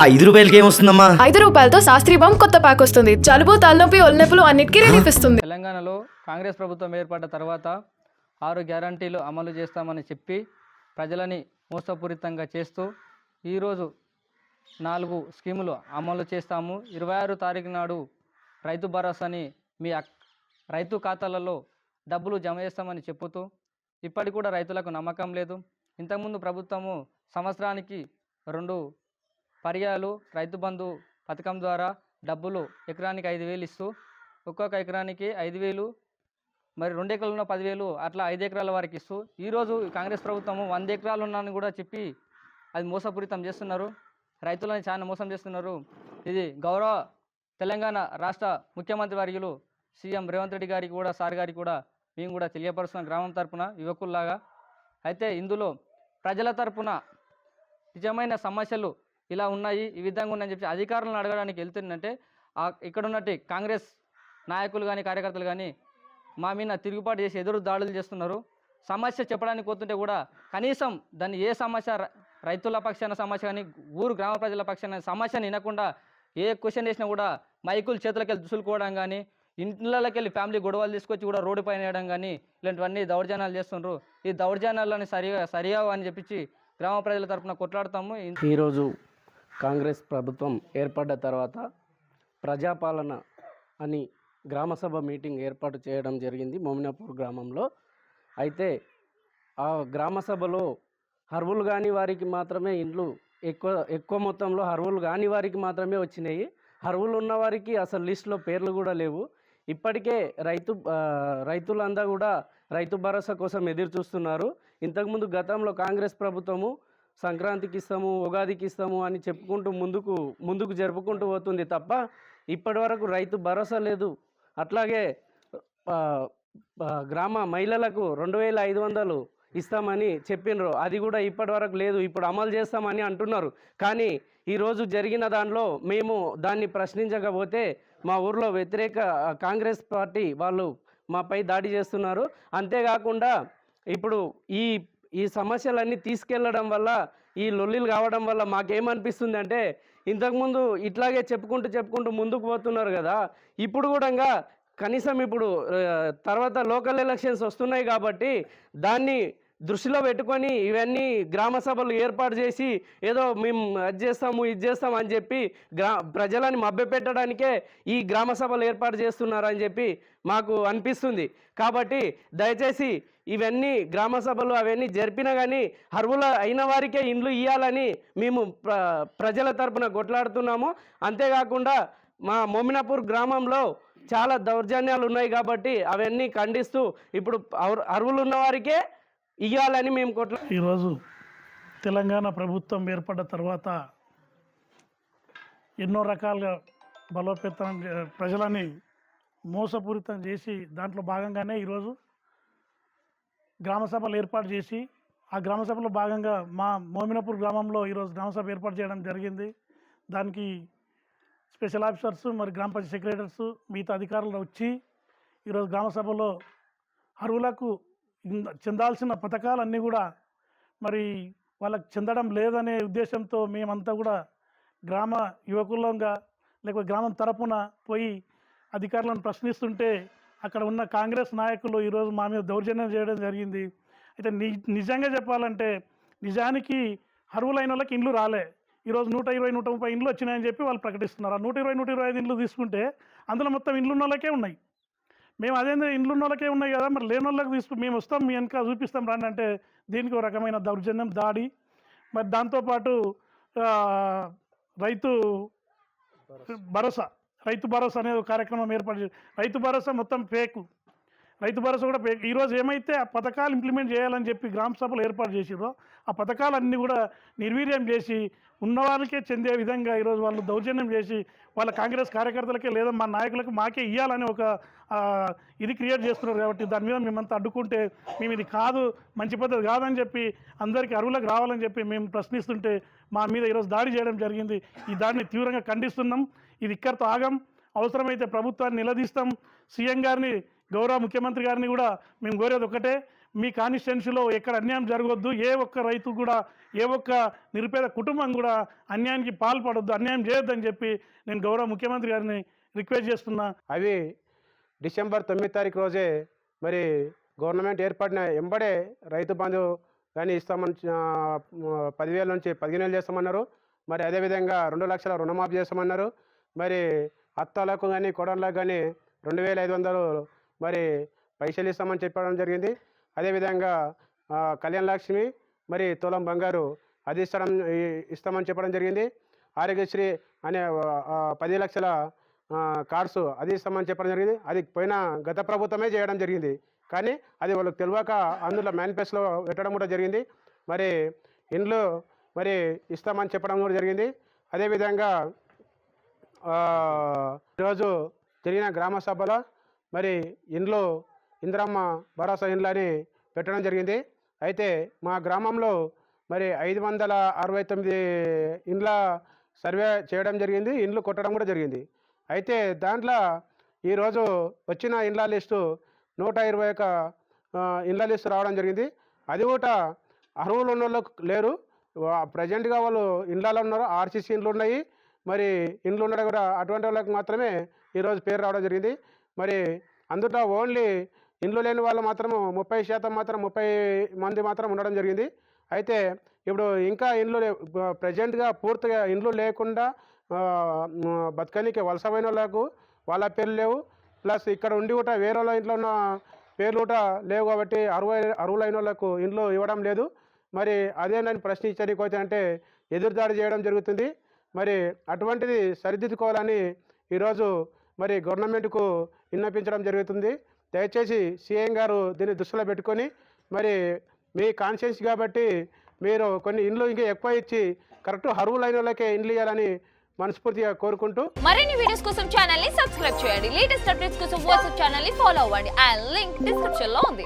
ఆ 5 రూపాయలకి ఏమొస్తుందమ్మా? 5 రూపాయలతో శాస్త్రీ బామ్ కొత్త ప్యాక్ వస్తుంది. జలుబు, తలనొప్పి, ఒళ్ళనొప్పులు అన్నిటికీ రిలీఫ్ ఇస్తుంది. తెలంగాణలో కాంగ్రెస్ ప్రభుత్వం ఏర్పడ్డ తర్వాత 6 గ్యారంటీలు అమలు చేస్తామని చెప్పి ప్రజలని మోసపూరితంగా చేస్తూ ఈరోజు 4 స్కీములు అమలు చేస్తాము. 26 తారీఖు నాడు రైతు భరోసాని మీ రైతు ఖాతాలలో డబ్బులు జమ చేస్తామని చెప్పుతూ ఇప్పటికి కూడా రైతులకు నమ్మకం లేదు. ఇంతకుముందు ప్రభుత్వము సంవత్సరానికి 2 పర్యాలు రైతు బంధు పథకం ద్వారా డబ్బులు ఎకరానికి 5,000 ఇస్తూ ఒక్కొక్క ఎకరానికి 5,000, మరి 2 ఎకరాలు ఉన్న 10,000, అట్లా 5 ఎకరాల వరకు ఇస్తూ ఈరోజు కాంగ్రెస్ ప్రభుత్వము 100 ఎకరాలు ఉన్నాయని కూడా చెప్పి అది మోసపూరితం చేస్తున్నారు. రైతులని చాలా మోసం చేస్తున్నారు. ఇది గౌరవ తెలంగాణ రాష్ట్ర ముఖ్యమంత్రి వర్యులు సీఎం రేవంత్ రెడ్డి గారికి కూడా, సార్ గారికి కూడా మేము కూడా తెలియపరుస్తున్నాం గ్రామం తరపున యువకుల్లాగా. అయితే ఇందులో ప్రజల తరపున నిజమైన సమస్యలు ఇలా ఉన్నాయి, ఈ విధంగా ఉన్నాయని చెప్పి అధికారులను అడగడానికి వెళ్తుందంటే ఇక్కడ ఉన్నట్టు కాంగ్రెస్ నాయకులు కానీ కార్యకర్తలు కానీ మా మీద తిరుగుబాటు చేసి ఎదురు దాడులు చేస్తున్నారు. సమస్య చెప్పడానికి పోతుంటే కూడా కనీసం దాన్ని ఏ సమస్య రైతుల పక్షాన సమస్య కానీ ఊరు గ్రామ ప్రజల పక్షాన సమస్యను వినకుండా ఏ క్వశ్చన్ చేసినా కూడా మైకులు చేతులకి వెళ్ళి దుసులుకోవడం కానీ, ఇంట్లోకి వెళ్ళి ఫ్యామిలీ గొడవలు తీసుకొచ్చి కూడా రోడ్డు పైన వేయడం కానీ ఇలాంటివన్నీ దౌర్జన్యాలు చేస్తున్నారు. ఈ దౌర్జన్యాలని సరిగా అని చెప్పించి గ్రామ ప్రజల తరఫున కొట్లాడతాము. ఈరోజు కాంగ్రెస్ ప్రభుత్వం ఏర్పడ్డ తర్వాత ప్రజాపాలన అని గ్రామసభ మీటింగ్ ఏర్పాటు చేయడం జరిగింది మోమినాపూర్ గ్రామంలో. అయితే ఆ గ్రామసభలో అర్హులు కాని వారికి మాత్రమే ఇండ్లు ఎక్కువ మొత్తంలో అర్హులు కాని వారికి మాత్రమే వచ్చినాయి. అర్హులు ఉన్న వారికి అసలు లిస్టులో పేర్లు కూడా లేవు. ఇప్పటికే రైతులంతా కూడా రైతు భరోసా కోసం ఎదురు చూస్తున్నారు. ఇంతకుముందు గతంలో కాంగ్రెస్ ప్రభుత్వము సంక్రాంతికి ఇస్తాము, ఉగాదికి ఇస్తాము అని చెప్పుకుంటూ ముందుకు జరుపుకుంటూ పోతుంది తప్ప ఇప్పటి వరకు రైతు భరోసా లేదు. అట్లాగే గ్రామ మహిళలకు 2,500 ఇస్తామని చెప్పినారు, అది కూడా ఇప్పటి వరకు లేదు. ఇప్పుడు అమలు చేస్తామని అంటున్నారు. కానీ ఈరోజు జరిగిన దానిలో మేము దాన్ని ప్రశ్నించకపోతే మా ఊర్లో వ్యతిరేక కాంగ్రెస్ పార్టీ వాళ్ళు మాపై దాడి చేస్తున్నారు. అంతేకాకుండా ఇప్పుడు ఈ సమస్యలన్నీ తీసుకెళ్లడం వల్ల, ఈ లొల్లిలు కావడం వల్ల మాకేమనిపిస్తుంది అంటే ఇంతకుముందు ఇట్లాగే చెప్పుకుంటూ ముందుకు పోతున్నారు కదా, ఇప్పుడు కూడా కనీసం ఇప్పుడు తర్వాత లోకల్ ఎలక్షన్స్ వస్తున్నాయి కాబట్టి దాన్ని దృష్టిలో పెట్టుకొని ఇవన్నీ గ్రామ సభలు ఏర్పాటు చేసి ఏదో మేము అది చేస్తాము అని చెప్పి ప్రజలని మభ్యపెట్టడానికే ఈ గ్రామ సభలు ఏర్పాటు చేస్తున్నారని చెప్పి మాకు అనిపిస్తుంది. కాబట్టి దయచేసి ఇవన్నీ గ్రామ సభలు అవన్నీ జరిపినా కానీ అర్హుల అయిన వారికే ఇండ్లు ఇవ్వాలని మేము ప్రజల తరపున కొట్లాడుతున్నాము. అంతేకాకుండా మా మోమినాపూర్ గ్రామంలో చాలా దౌర్జన్యాలు ఉన్నాయి కాబట్టి అవన్నీ ఖండిస్తూ ఇప్పుడు అర్హులు ఉన్న వారికే ఇవ్వాలని మేము ఈరోజు తెలంగాణ ప్రభుత్వం ఏర్పడ్డ తర్వాత ఎన్నో రకాలుగా బలోపేతం ప్రజలని మోసపూరితం చేసి దాంట్లో భాగంగానే ఈరోజు గ్రామసభలు ఏర్పాటు చేసి ఆ గ్రామసభలో భాగంగా మా మోమినాపూర్ గ్రామంలో ఈరోజు గ్రామసభ ఏర్పాటు చేయడం జరిగింది. దానికి స్పెషల్ ఆఫీసర్స్, మరి గ్రామ పంచాయతీ సెక్రటరీస్, మిగతా అధికారులు వచ్చి ఈరోజు గ్రామసభలో అర్హులకు చెందాల్సిన పథకాలన్నీ కూడా మరి వాళ్ళకి చెందడం లేదనే ఉద్దేశంతో మేమంతా కూడా గ్రామ యువకులంగా లేకపోతే గ్రామం తరపున పోయి అధికారులను ప్రశ్నిస్తుంటే అక్కడ ఉన్న కాంగ్రెస్ నాయకులు ఈరోజు మా మీద దౌర్జన్యం చేయడం జరిగింది. అయితే నిజంగా చెప్పాలంటే నిజానికి అర్హులైన వాళ్ళకి ఇండ్లు రాలే. ఈరోజు 120, 130 ఇండ్లు వచ్చినాయని చెప్పి వాళ్ళు ప్రకటిస్తున్నారు. ఆ 120, 125 ఇండ్లు తీసుకుంటే అందులో మొత్తం ఇండ్లు ఉన్న వాళ్ళకే ఉన్నాయి. మేము అదేందో ఇండ్లు ఉన్న వాళ్ళకే ఉన్నాయి కదా, మరి లేని వాళ్ళకి మేము వస్తాం, మీ వెనక చూపిస్తాం రండి అంటే దీనికి ఒక రకమైన దౌర్జన్యం, దాడి. మరి దాంతోపాటు రైతు భరోసా అనే కార్యక్రమం ఏర్పాటు చేసి రైతు భరోసా మొత్తం ఫేకు. రైతు భరోసా కూడా ఫేక్. ఈరోజు ఏమైతే ఆ పథకాలు ఇంప్లిమెంట్ చేయాలని చెప్పి గ్రామ సభలు ఏర్పాటు చేసిరో ఆ పథకాలన్నీ కూడా నిర్వీర్యం చేసి ఉన్నవాళ్ళకే చెందే విధంగా ఈరోజు వాళ్ళు దౌర్జన్యం చేసి వాళ్ళ కాంగ్రెస్ కార్యకర్తలకే లేదా మా నాయకులకు మాకే ఇవ్వాలని ఒక ఇది క్రియేట్ చేస్తున్నారు. కాబట్టి దాని మీద మేమంతా అడ్డుకుంటే మేము ఇది కాదు, మంచి పద్ధతి కాదని చెప్పి అందరికీ అర్హులకు రావాలని చెప్పి మేము ప్రశ్నిస్తుంటే మా మీద ఈరోజు దాడి చేయడం జరిగింది. ఈ దాడిని తీవ్రంగా ఖండిస్తున్నాం. ఇది ఇక్కడితో ఆగం. అవసరమైతే ప్రభుత్వాన్ని నిలదీస్తాం. సీఎం గారిని, గౌరవ ముఖ్యమంత్రి గారిని కూడా మేము కోరేది ఒకటే, మీ కాన్స్టిట్యున్సీలో ఎక్కడ అన్యాయం జరగొద్దు, ఏ ఒక్క రైతు కూడా, ఏ ఒక్క నిరుపేద కుటుంబం కూడా అన్యాయానికి పాల్పడొద్దు, అన్యాయం చేయొద్దని చెప్పి నేను గౌరవ ముఖ్యమంత్రి గారిని రిక్వెస్ట్ చేస్తున్నా. అవి డిసెంబర్ 9 తారీఖు రోజే మరి గవర్నమెంట్ ఏర్పడిన ఎంబడే రైతు బంధు కానీ ఇస్తామని 10,000 నుంచి 15,000 చేస్తామన్నారు. మరి అదేవిధంగా 2 లక్షల రుణమాఫీ చేస్తామన్నారు. మరి అత్తలకు కానీ కోడళ్ళకు కానీ 2,500 మరి పైసలు ఇస్తామని చెప్పడం జరిగింది. అదేవిధంగా కళ్యాణ లక్ష్మి మరి తులం బంగారు అది ఇస్తామని చెప్పడం జరిగింది. ఆరోగ్యశ్రీ అనే 10 లక్షల కార్డ్స్ అది ఇస్తామని చెప్పడం జరిగింది. అది పోయిన గత ప్రభుత్వమే చేయడం జరిగింది. కానీ అది వాళ్ళకి తెలియక అందులో మేనిఫెస్టోలో పెట్టడం కూడా జరిగింది. మరి ఇండ్లు మరి ఇస్తామని చెప్పడం కూడా జరిగింది. అదేవిధంగా ఈరోజు జరిగిన గ్రామ సభలో మరి ఇండ్లు ఇందిరమ్మ భరోసా ఇండ్లు అని పెట్టడం జరిగింది. అయితే మా గ్రామంలో మరి 569 ఇండ్ల సర్వే చేయడం జరిగింది, ఇండ్లు కొట్టడం కూడా జరిగింది. అయితే దాంట్లో ఈరోజు వచ్చిన ఇండ్ల లిస్టు 121 ఇండ్ల లిస్టు రావడం జరిగింది. అది కూడా అర్హులు ఉన్న వాళ్ళకు లేరు, ప్రజెంట్గా వాళ్ళు ఇండ్లలో ఉన్నారు, ఆర్సీసీ ఇండ్లు ఉన్నాయి, మరి ఇండ్లు ఉండడం కూడా అటువంటి వాళ్ళకి మాత్రమే ఈరోజు పేరు రావడం జరిగింది. మరి అందులో ఓన్లీ ఇండ్లు లేని వాళ్ళు మాత్రము 30% మాత్రం 30 మంది మాత్రం ఉండడం జరిగింది. అయితే ఇప్పుడు ఇంకా ఇండ్లు ప్రజెంట్గా పూర్తిగా ఇండ్లు లేకుండా బతకనికి వలసమైన వాళ్ళకు వాళ్ళ పేర్లు లేవు, ప్లస్ ఇక్కడ ఉండి కూడా వేరే వాళ్ళ ఇంట్లో ఉన్న పేర్లు కూడా లేవు. కాబట్టి అర్హులైన వాళ్ళకు ఇండ్లు ఇవ్వడం లేదు. మరి అదేనని ప్రశ్నించడానికి పోతే అంటే ఎదురుదాడి చేయడం జరుగుతుంది. మరి అటువంటిది సరిదిద్దుకోవాలని ఈరోజు మరి గవర్నమెంట్కు విన్నపించడం జరుగుతుంది. దయచేసి సీఎం గారు దీన్ని దృష్టిలో పెట్టుకొని మరి మీ కాన్షియన్స్ కాబట్టి మీరు కొన్ని ఇండ్లు ఇంకా ఎక్కువ ఇచ్చి కరెక్ట్ అర్హులైన వాళ్ళకే ఇండ్లు ఇవ్వాలని మనస్ఫూర్తిగా కోరుకుంటూ మరిన్ని వీడియోస్ కోసం ఛానల్ ని సబ్స్క్రైబ్ చేయండి. లేటెస్ట్ అప్డేట్స్ కోసం వాట్సాప్ ఛానల్ ని ఫాలో అవ్వండి. ఆ లింక్ డిస్క్రిప్షన్ లో ఉంది.